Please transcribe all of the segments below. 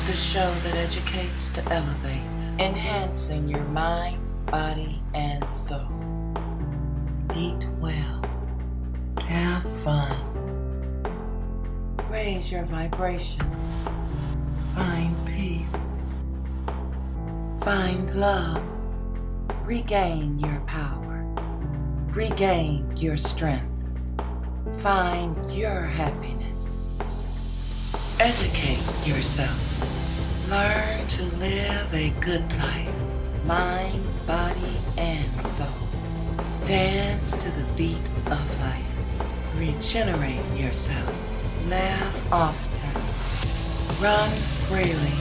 The show that educates to elevate, enhancing your mind, body, and soul. Eat well. Have fun. Raise your vibration. Find peace. Find love. Regain your power. Regain your strength. Find your happiness. Educate yourself. Learn to live a good life. Mind, body, and soul. Dance to the beat of life. Regenerate yourself. Laugh often. Run freely.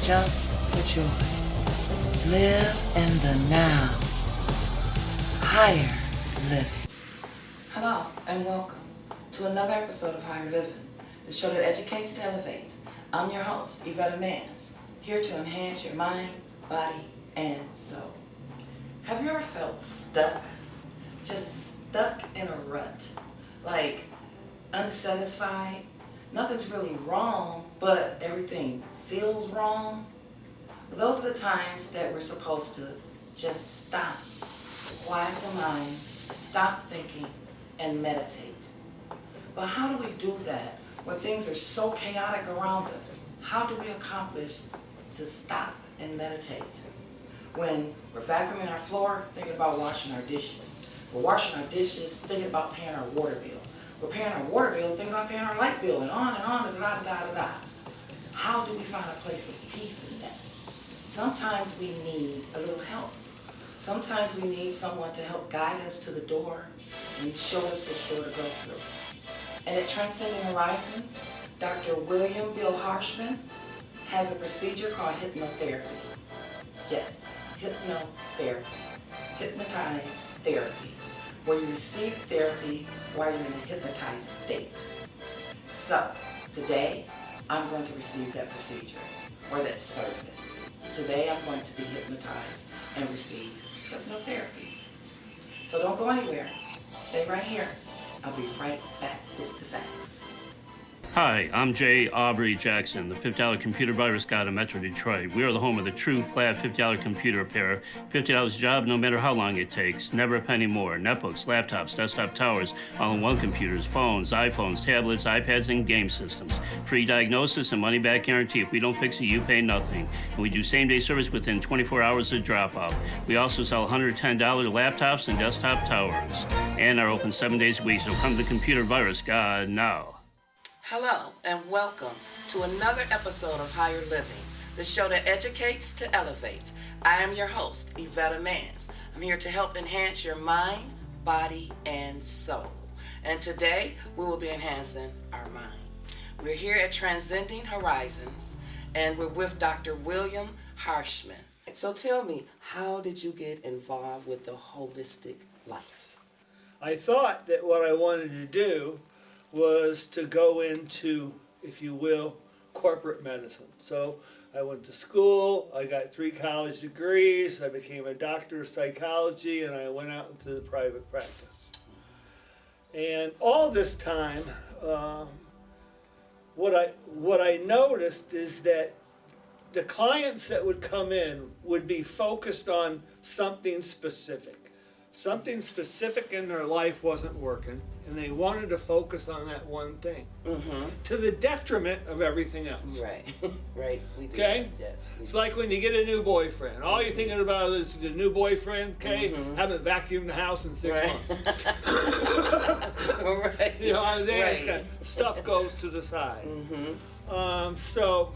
Jump for joy. Live in the now. Higher living. Hello and welcome to another episode of Higher Living, the show that educates to elevate. I'm your host, Yvette Mans, here to enhance your mind, body, and soul. Have you ever felt stuck? Just stuck in a rut? Like unsatisfied? Nothing's really wrong, but everything feels wrong? Those are the times that we're supposed to just stop, quiet the mind, stop thinking, and meditate. But how do we do that when things are so chaotic around us? How do we accomplish to stop and meditate? When we're vacuuming our floor, thinking about washing our dishes. We're washing our dishes, thinking about paying our water bill. We're paying our water bill, thinking about paying our light bill, and on, da-da-da-da-da. How do we find a place of peace in that? Sometimes we need a little help. Sometimes we need someone to help guide us to the door and show us which door to go through. And at Transcending Horizons, Dr. William Bill Harshman has a procedure called hypnotherapy. Yes, hypnotherapy. Hypnotized therapy, where you receive therapy while you're in a hypnotized state. So, today, I'm going to receive that procedure, or that service. Today, I'm going to be hypnotized and receive hypnotherapy. So don't go anywhere. Stay right here. I'll be right back with the facts. Hi, I'm Jay Aubrey Jackson, the $50 computer virus guy in Metro Detroit. We are the home of the true flat $50 computer repair. $50 a job, no matter how long it takes. Never a penny more. Netbooks, laptops, desktop towers, all-in-one computers, phones, iPhones, tablets, iPads, and game systems. Free diagnosis and money-back guarantee. If we don't fix it, you pay nothing. And we do same-day service within 24 hours of drop-off. We also sell $110 laptops and desktop towers. And are open 7 days a week, so come to the computer virus guy now. Hello and welcome to another episode of Higher Living, the show that educates to elevate. I am your host, Yvette Mans. I'm here to help enhance your mind, body, and soul. And today, we will be enhancing our mind. We're here at Transcending Horizons, and we're with Dr. William Harshman. So tell me, how did you get involved with the holistic life? I thought that what I wanted to do was to go into, if you will, corporate medicine. So I went to school, I got 3 college degrees, I became a doctor of psychology, and I went out into the private practice. And all this time, what I noticed is that the clients that would come in would be focused on something specific. Something specific in their life wasn't working, and they wanted to focus on that one thing, to the detriment of everything else. Right, right. We do. Okay? Yes. It's like when you get a new boyfriend. All you're thinking about is the new boyfriend, okay? Haven't vacuumed the house in 6 months. Right. You know what I'm saying? Right. It's kind of, stuff goes to the side. So,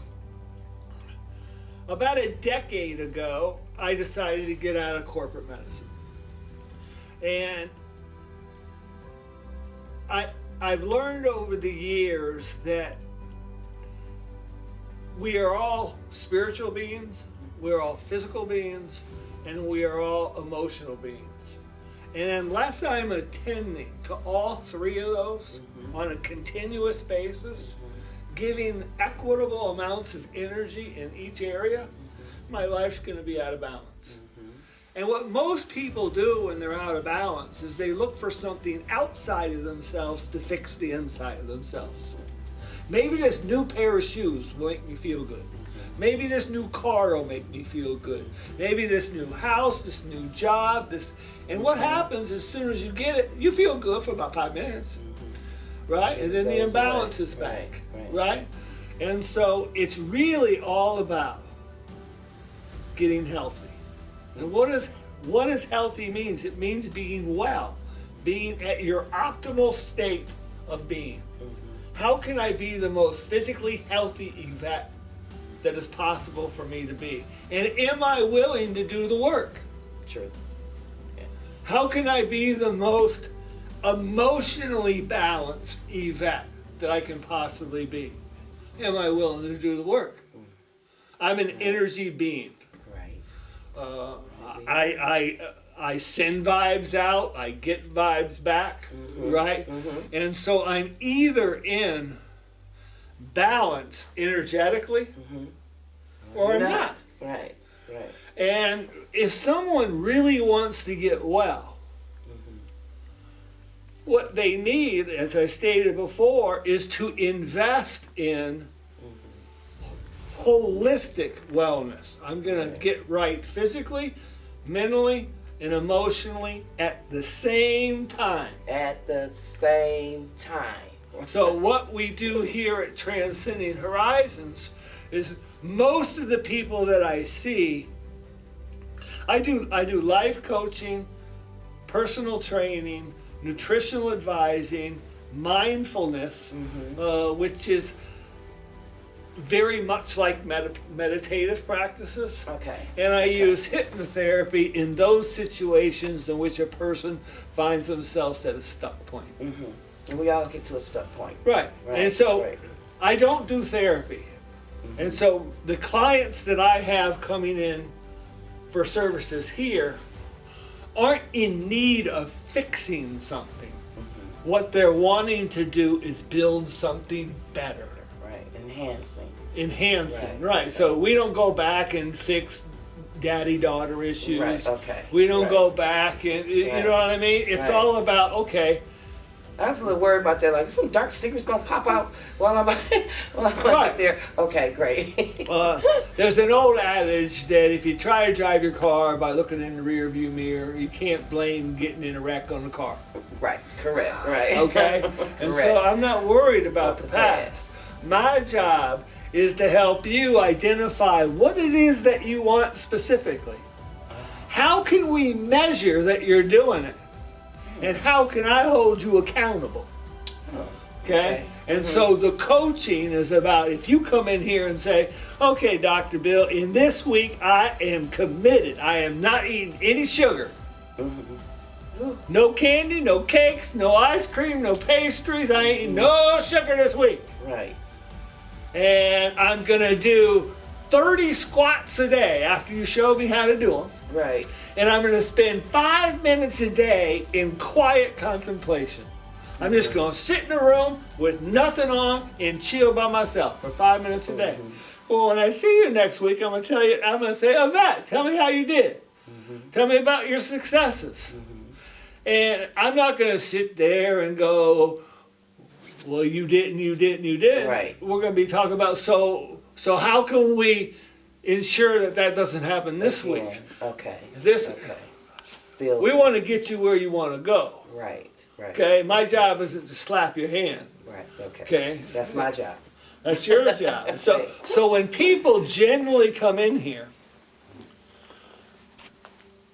about a decade ago, I decided to get out of corporate medicine. And I've learned over the years that we are all spiritual beings, we're all physical beings, and we are all emotional beings. And unless I'm attending to all 3 of those on a continuous basis, giving equitable amounts of energy in each area, my life's going to be out of balance. And what most people do when they're out of balance is they look for something outside of themselves to fix the inside of themselves. Maybe this new pair of shoes will make me feel good. Maybe this new car will make me feel good. Maybe this new house, this new job, and what happens as soon as you get it, you feel good for about 5 minutes, right? And then the Goes imbalance away. is back, Right. right? And so it's really all about getting healthy. And what does healthy means? It means being well, being at your optimal state of being. How can I be the most physically healthy Yvette that is possible for me to be? And am I willing to do the work? True. How can I be the most emotionally balanced Yvette that I can possibly be? Am I willing to do the work? I'm an energy being. Right. I send vibes out, I get vibes back, right? And so I'm either in balance energetically or I'm not. Right. Right. And if someone really wants to get well, what they need, as I stated before, is to invest in holistic wellness. I'm going to get right physically, mentally, and emotionally at the same time. At the same time. So what we do here at Transcending Horizons is most of the people that I see, I do life coaching, personal training, nutritional advising, mindfulness, which is very much like meditative practices. Okay. And I use hypnotherapy in those situations in which a person finds themselves at a stuck point. And we all get to a stuck point. Right. Right, And so right. I don't do therapy. And so the clients that I have coming in for services here aren't in need of fixing something. What they're wanting to do is build something better. Right. Enhancing. Enhancing, Right. right. So we don't go back and fix daddy-daughter issues. Right, okay. We don't Right. go back and, you Right. know what I mean? It's Right. all about, okay, I was a little worried about that. Like, some dark secret's gonna pop out while I'm Right. out there. Okay, great. there's an old adage that if you try to drive your car by looking in the rear view mirror, you can't blame getting in a wreck on the car. Right. Correct. Right. Okay? And Correct. so I'm not worried about About the the past. My job is to help you identify what it is that you want specifically. How can we measure that you're doing it? And how can I hold you accountable? Okay? And so the coaching is about if you come in here and say, okay, Dr. Bill, in this week I am committed. I am not eating any sugar. No candy, no cakes, no ice cream, no pastries. I ain't eating no sugar this week. Right. And I'm going to do 30 squats a day after you show me how to do them. Right. And I'm going to spend 5 minutes a day in quiet contemplation. I'm just going to sit in a room with nothing on and chill by myself for 5 minutes a day. Well, when I see you next week, I'm going to say, Yvette, tell me how you did. Tell me about your successes. And I'm not going to sit there and go, well, you didn't. Right. We're going to be talking about, so how can we ensure that doesn't happen this week? Yeah. Okay. Okay. Build. We want to get you where you want to go. Right. Right. Okay, my job isn't to slap your hand. Right. Okay. Okay, That's my job. that's your job. So when people generally come in here,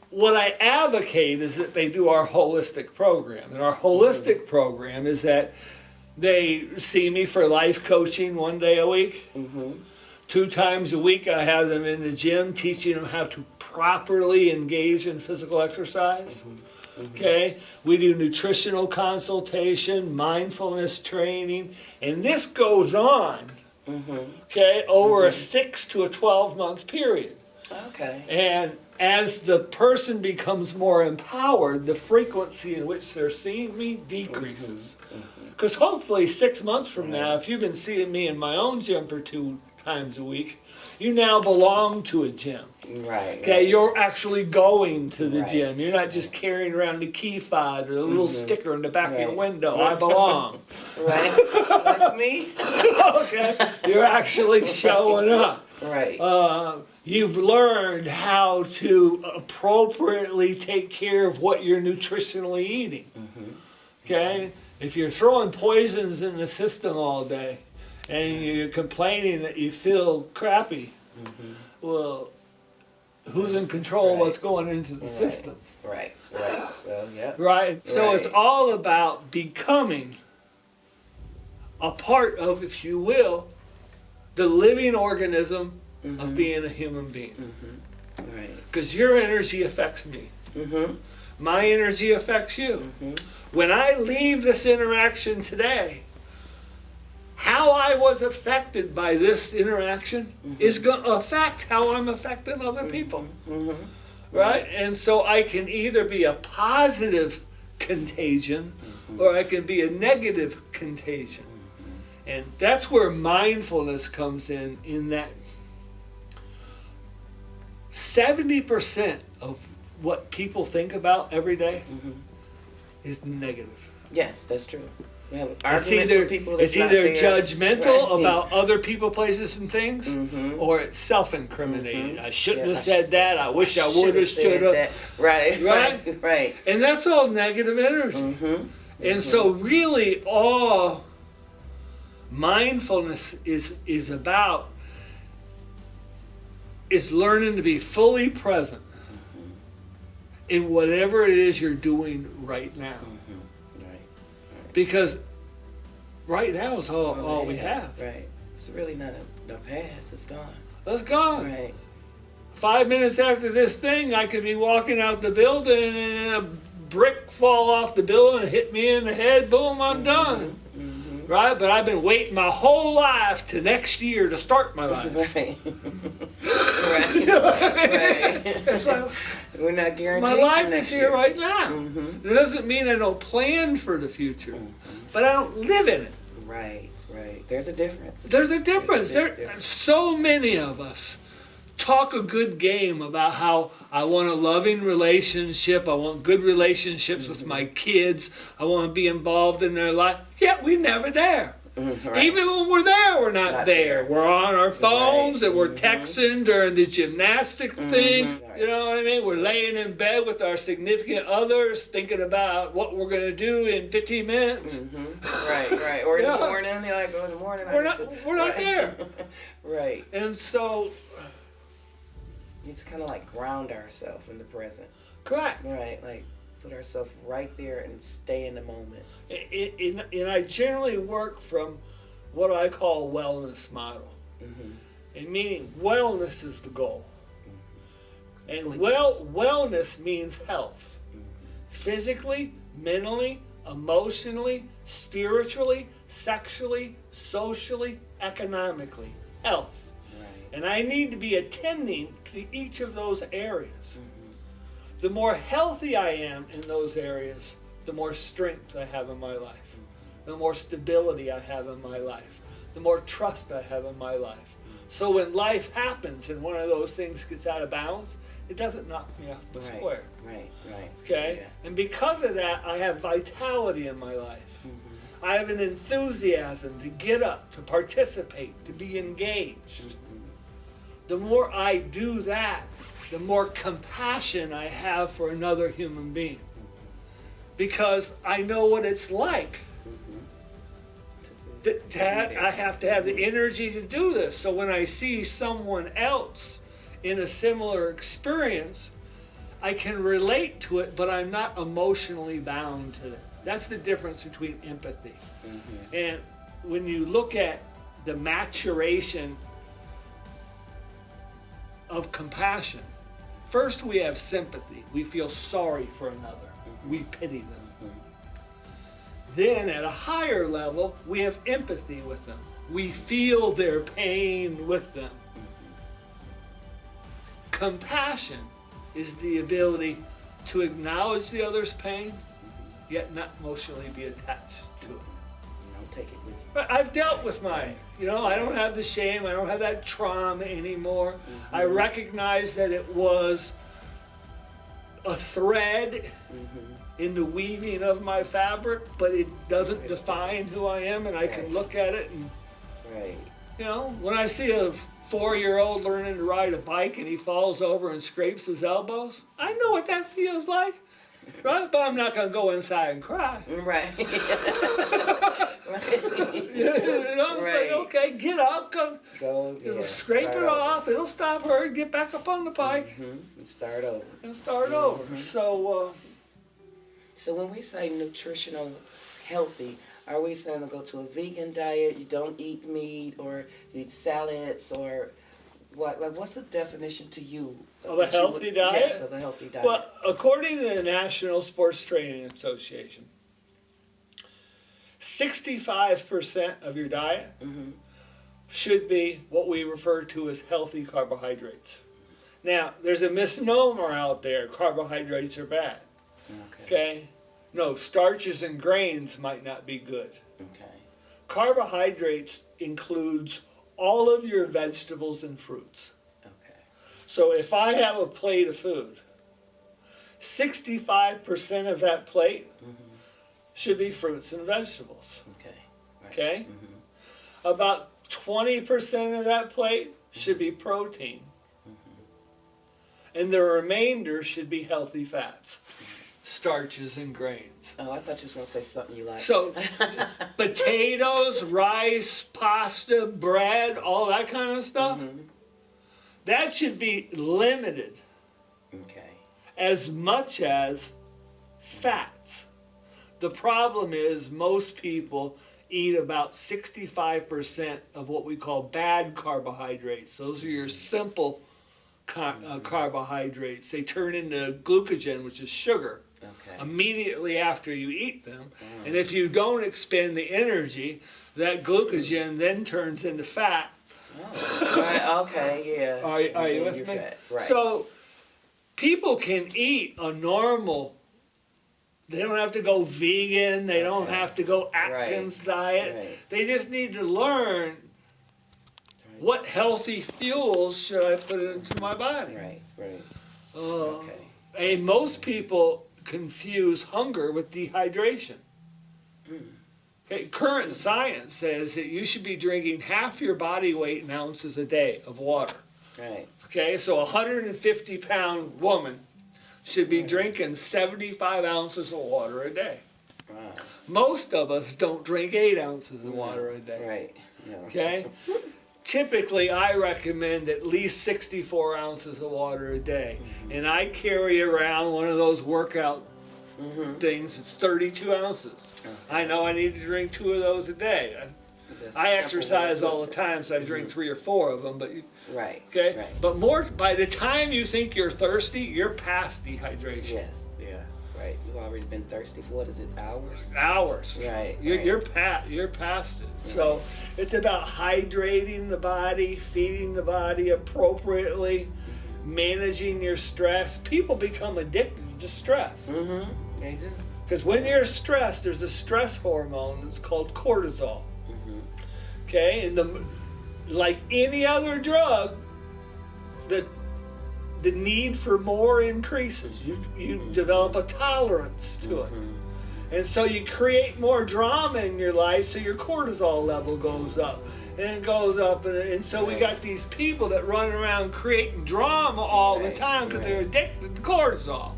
what I advocate is that they do our holistic program. And our holistic program is that they see me for life coaching 1 day a week. 2 times a week, I have them in the gym teaching them how to properly engage in physical exercise. Okay, we do nutritional consultation, mindfulness training, and this goes on, okay, over a 6 to a 12-month period. Okay. And as the person becomes more empowered, the frequency in which they're seeing me decreases. Because hopefully 6 months from now, if you've been seeing me in my own gym for 2 times a week, you now belong to a gym. Right. Okay, you're actually going to the Right. gym. You're not just carrying around the key fob or the little sticker in the back of your Right. window. I belong. Right. Like me. Okay, you're actually showing up. Right. You've learned how to appropriately take care of what you're nutritionally eating. Okay? If you're throwing poisons in the system all day and you're complaining that you feel crappy, well, who's in control of what's going into the systems? Right. So, yeah. Right? So it's Right. all about becoming a part of, if you will, the living organism of being a human being. Right. Because your energy affects me. My energy affects you. When I leave this interaction today, how I was affected by this interaction is going to affect how I'm affecting other people. Right? And so I can either be a positive contagion or I can be a negative contagion. And that's where mindfulness comes in that 70% of what people think about every day is negative. Yes, that's true. We have It's arguments either, with people that's it's not either there. judgmental Right. about other people, places, and things, or it's self-incriminating. I shouldn't have I said that. I wish I would have, Shoulda should said have. that. Right. Right? Right. And that's all negative energy. And so really all mindfulness is about is learning to be fully present in whatever it is you're doing right now. Right. Because right now is all we have. Right. It's really not a past. It's gone. Let's go. Right. 5 minutes after this thing, I could be walking out the building and a brick fall off the building and hit me in the head. Boom, I'm done. Right? But I've been waiting my whole life to next year to start my life. Right. You know what I mean? Right. It's like, We're not guaranteed. my for life next is here year. right now. It doesn't mean I don't plan for the future, but I don't live in it. Right. There's a difference. There's a difference. There's a There, difference. so many of us talk a good game about how I want a loving relationship, I want good relationships with my kids, I want to be involved in their life, yet we're never there. Right. Even when we're there, we're not Not there. there. We're on our phones Right. and we're texting during the gymnastic thing. Right. You know what I mean? We're laying in bed with our significant others thinking about what we're going to do in 15 minutes. Right. Or in Yeah. the morning, they're like, in the morning. I We're need not, to-" we're not Right. there. Right. And so, It's kind of like ground ourselves in the present. correct. Right. Like put ourselves right there and stay in the moment. And I generally work from what I call a wellness model. And meaning wellness is the goal. And wellness means health. Physically, mentally, emotionally, spiritually, sexually, socially, economically. Health. Right. And I need to be attending to each of those areas. The more healthy I am in those areas, the more strength I have in my life, the more stability I have in my life, the more trust I have in my life. So when life happens and one of those things gets out of balance, it doesn't knock me off the square. Right. Okay? Yeah. And because of that, I have vitality in my life. I have an enthusiasm to get up, to participate, to be engaged. The more I do that, the more compassion I have for another human being. Because I know what it's like. I have to have the energy to do this. So when I see someone else in a similar experience, I can relate to it, but I'm not emotionally bound to it. That's the difference between empathy. And when you look at the maturation of compassion, first we have sympathy. We feel sorry for another. We pity them. Then at a higher level, we have empathy with them. We feel their pain with them. Compassion is the ability to acknowledge the other's pain, yet not emotionally be attached to it. Don't take it with you. But I've dealt with mine. You know, I don't have the shame. I don't have that trauma anymore. I recognize that it was a thread in the weaving of my fabric, but it doesn't define who I am, and I can look at it and, Right. You know, when I see a 4-year-old learning to ride a bike and he falls over and scrapes his elbows, I know what that feels like, right? But I'm not going to go inside and cry. Right. You know, it's Right. like, okay, get up, come, Go, scrape it off, it'll stop her, get back up on the bike, And start over. and start over. So, So when we say nutritional healthy, are we saying to go to a vegan diet, you don't eat meat, or you eat salads, or what? Like, what's the definition to you? Of a healthy diet? Yes, of a healthy diet. well, according to the National Sports Training Association, 65% of your diet should be what we refer to as healthy carbohydrates. Now, there's a misnomer out there, carbohydrates are bad. Okay? No, starches and grains might not be good. Okay. Carbohydrates includes all of your vegetables and fruits. Okay. So if I have a plate of food, 65% of that plate should be fruits and vegetables. Okay. Right. Okay? About 20% of that plate should be protein. And the remainder should be healthy fats, starches and grains. Oh, I thought you was gonna say something you like. So potatoes, rice, pasta, bread, all that kind of stuff, that should be limited Okay. as much as fats. The problem is most people eat about 65% of what we call bad carbohydrates. Those are your simple carbohydrates. They turn into glucogen, which is sugar, Okay. immediately after you eat them. And if you don't expend the energy, that glucogen then turns into fat. Oh. Right. Okay. Yeah. Are you And with you're me? fat. Right. So people can eat a normal, they don't have to go vegan, they don't have to go Atkins diet. Right. They just need to learn what healthy fuels should I put into my body. Right. Right. Uh, Okay. And most people confuse hunger with dehydration. Okay, current science says that you should be drinking half your body weight in ounces a day of water. Right. Okay, so a 150-pound woman should be drinking 75 ounces of water a day. Wow. Most of us don't drink 8 ounces of water a day. Right. Yeah. Okay? Typically, I recommend at least 64 ounces of water a day. And I carry around one of those workout things, it's 32 ounces. I know I need to drink 2 of those a day. That's I a simple exercise way to all the time, so I drink 3 or 4 of them. But Right. okay, Right. but more by the time you think you're thirsty, you're past dehydration. Yes. Yeah. Right. You've already been thirsty for what is it? Hours. Hours. Right. You're past it. So it's about hydrating the body, feeding the body appropriately, managing your stress. People become addicted to stress. They do. Because when you're stressed, there's a stress hormone that's called cortisol. Okay, and like any other drug, the need for more increases. You develop a tolerance to it. And so you create more drama in your life, so your cortisol level goes up. And it goes up, and so we got these people that run around creating drama all the Right, time because they're right. addicted to cortisol.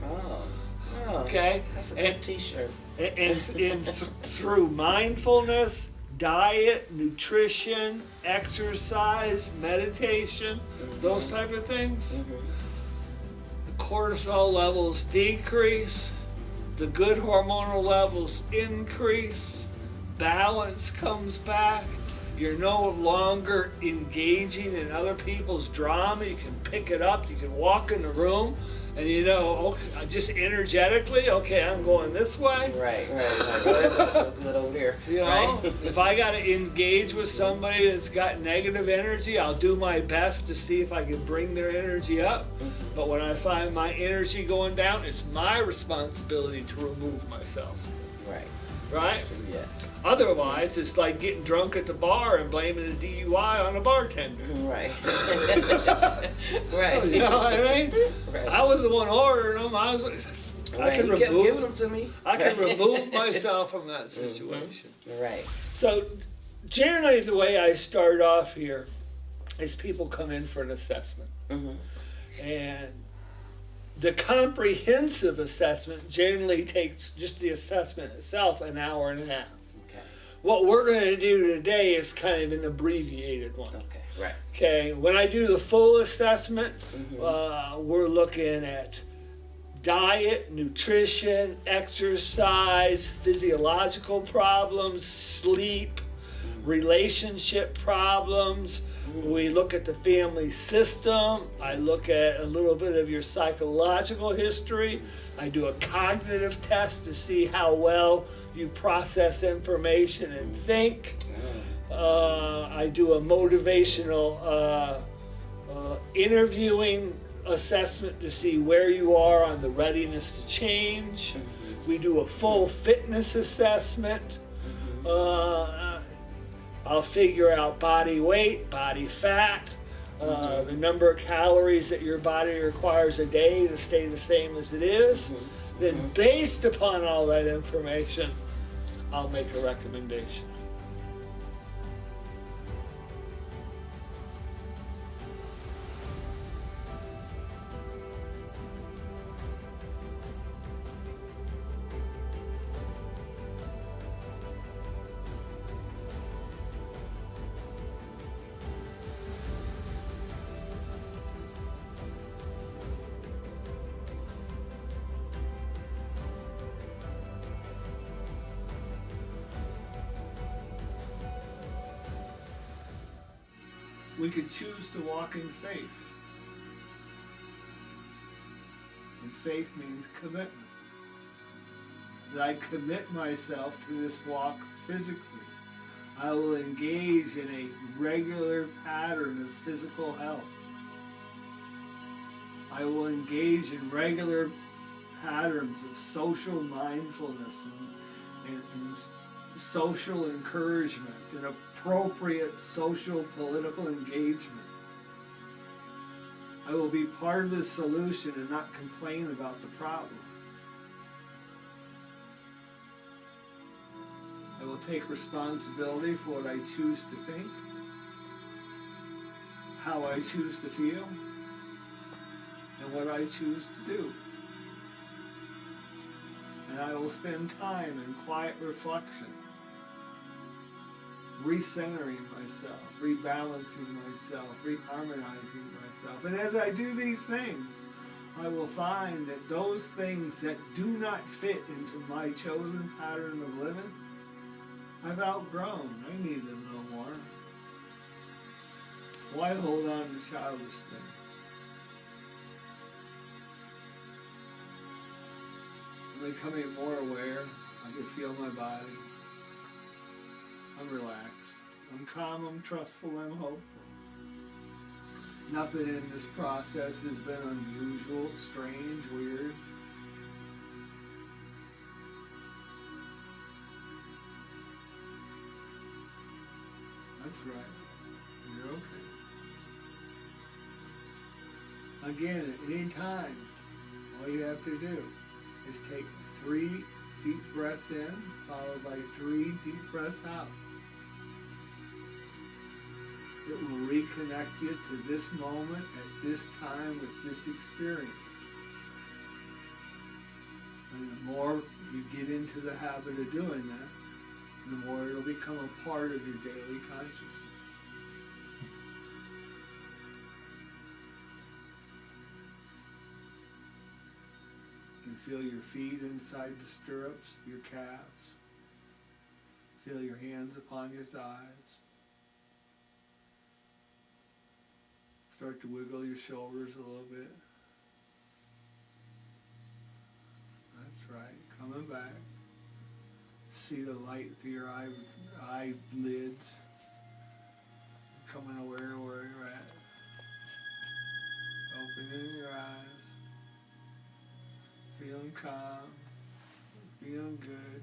Oh. Okay? That's a And- good T-shirt. and through mindfulness, diet, nutrition, exercise, meditation, those type of things, the cortisol levels decrease, the good hormonal levels increase, balance comes back. You're no longer engaging in other people's drama. You can pick it up. You can walk in the room and you know, okay, just energetically, okay, I'm going this way. Right. Like, oh, that looks so good over there. You know, Right. if I got to engage with somebody that's got negative energy, I'll do my best to see if I can bring their energy up. But when I find my energy going down, it's my responsibility to remove myself. Right. Right? Yes. Otherwise, it's like getting drunk at the bar and blaming a DUI on a bartender. Right. Right. You know what I mean? Right. I was the one ordering them. I Right. can He kept giving remove. them to me. I can Right. remove myself from that situation. Right. So, generally the way I start off here is people come in for an assessment. And the comprehensive assessment generally takes, just the assessment itself, an hour and a half. Okay. What we're going to do today is kind of an abbreviated one. Okay. Right. Okay, when I do the full assessment, we're looking at diet, nutrition, exercise, physiological problems, sleep, relationship problems. We look at the family system. I look at a little bit of your psychological history. I do a cognitive test to see how well you process information and think. I do a motivational interviewing assessment to see where you are on the readiness to change. We do a full fitness assessment. I'll figure out body weight, body fat, the number of calories that your body requires a day to stay the same as it is. Then based upon all that information, I'll make a recommendation. We could choose to walk in faith. And faith means commitment. That I commit myself to this walk physically. I will engage in a regular pattern of physical health. I will engage in regular patterns of social mindfulness and social encouragement and appropriate social political engagement. I will be part of the solution and not complain about the problem. I will take responsibility for what I choose to think, how I choose to feel, and what I choose to do. And I will spend time in quiet reflection, recentering myself, rebalancing myself, reharmonizing myself. And as I do these things, I will find that those things that do not fit into my chosen pattern of living, I've outgrown. I need them no more. Why hold on to childish things? I'm becoming more aware. I can feel my body. I'm relaxed. I'm calm, I'm trustful, I'm hopeful. Nothing in this process has been unusual, strange, weird. That's right. You're okay. Again, at any time, all you have to do is take 3 deep breaths in, followed by 3 deep breaths out. It will reconnect you to this moment, at this time, with this experience. And the more you get into the habit of doing that, the more it'll become a part of your daily consciousness. You can feel your feet inside the stirrups, your calves. Feel your hands upon your thighs. Start to wiggle your shoulders a little bit. That's right. Coming back. See the light through your eyelids. Becoming aware of where you're at. Opening your eyes. Feeling calm. Feeling good.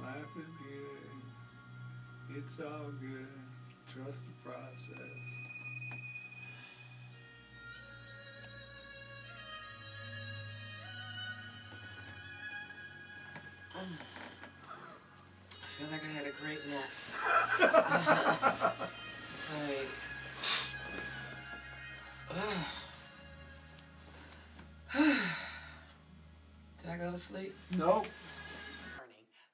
Life is good. It's all good. Trust the process. feel like I had a great nap. Like, did I go to sleep? Nope.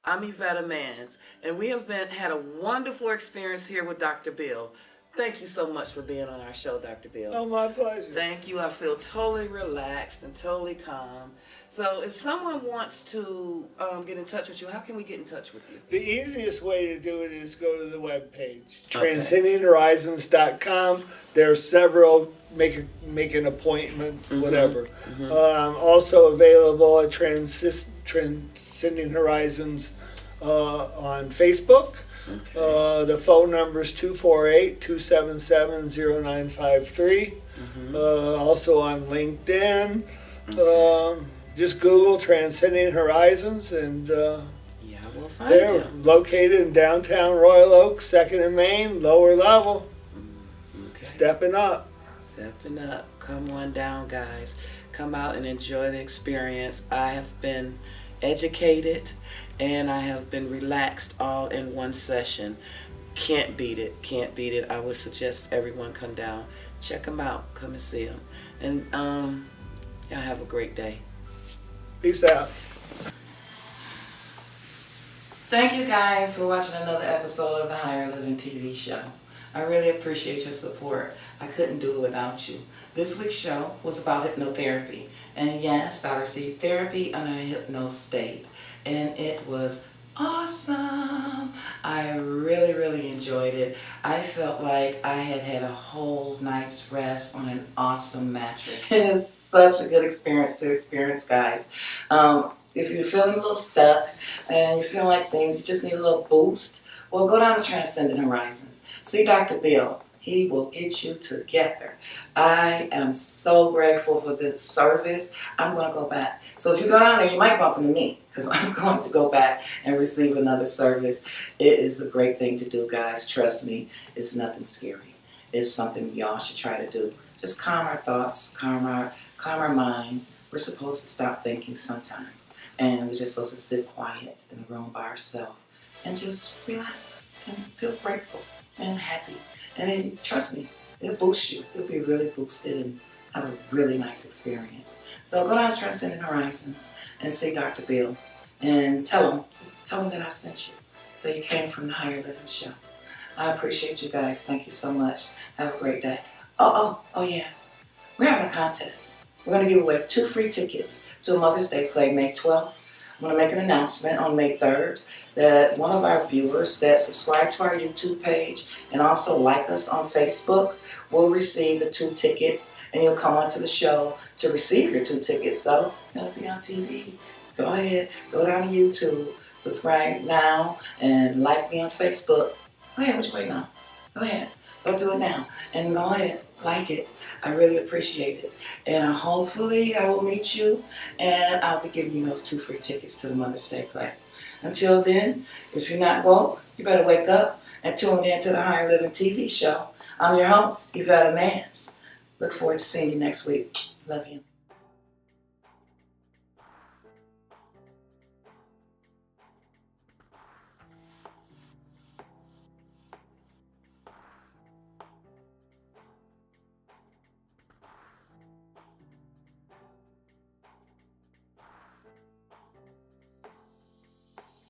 I'm Yvette Mans, and we have had a wonderful experience here with Dr. Bill. Thank you so much for being on our show, Dr. Bill. Oh, my pleasure. Thank you. I feel totally relaxed and totally calm. So if someone wants to get in touch with you, how can we get in touch with you? The easiest way to do it is go to the webpage, Okay. transcendinghorizons.com. There are several, make an appointment, whatever. Also available at Transcending Horizons on Facebook. Okay. The phone number is 248-277-0953. Also on LinkedIn. Just Google Transcending Horizons, and Yeah, we'll find they're you. located in downtown Royal Oak, 2nd and Main, lower level. Okay. Stepping up. Stepping up. Come on down, guys. Come out and enjoy the experience. I have been educated and I have been relaxed all in one session. Can't beat it. Can't beat it. I would suggest everyone come down. Check them out. Come and see them. And y'all have a great day. Peace out. Thank you guys for watching another episode of the Higher Living TV show. I really appreciate your support. I couldn't do it without you. This week's show was about hypnotherapy. And yes, I received therapy under a hypno state. And it was awesome. I really, really enjoyed it. I felt like I had a whole night's rest on an awesome mattress. It is such a good experience to experience, guys. If you're feeling a little stuck and you feel like things, you just need a little boost, well, go down to Transcending Horizons. See Dr. Bill. He will get you together. I am so grateful for this service. I'm going to go back. So if you go down there, you might bump into me because I'm going to go back and receive another service. It is a great thing to do, guys. Trust me, it's nothing scary. It's something y'all should try to do. Just calm our thoughts, calm our mind. We're supposed to stop thinking sometime. And we're just supposed to sit quiet in the room by ourselves and just relax and feel grateful and happy. And then, trust me, it'll boost you. You'll be really boosted and have a really nice experience. So go down to Transcending Horizons and see Dr. Bill and tell him that I sent you. So you came from the Higher Living Show. I appreciate you guys. Thank you so much. Have a great day. Oh yeah. We're having a contest. We're going to give away 2 free tickets to a Mother's Day play May 12th. I'm going to make an announcement on May 3rd that one of our viewers that subscribe to our YouTube page and also like us on Facebook will receive the 2 tickets, and you'll come onto the show to receive your 2 tickets. So you're going to be on TV. Go ahead, go down to YouTube, subscribe now, and like me on Facebook. Go ahead, what you waiting on? Go ahead, go do it now, and go ahead, like it. I really appreciate it. And hopefully I will meet you and I'll be giving you those 2 free tickets to the Mother's Day play. Until then, if you're not woke, you better wake up and tune in to the Higher Living TV show. I'm your host, Yvette Mans. Look forward to seeing you next week. Love you.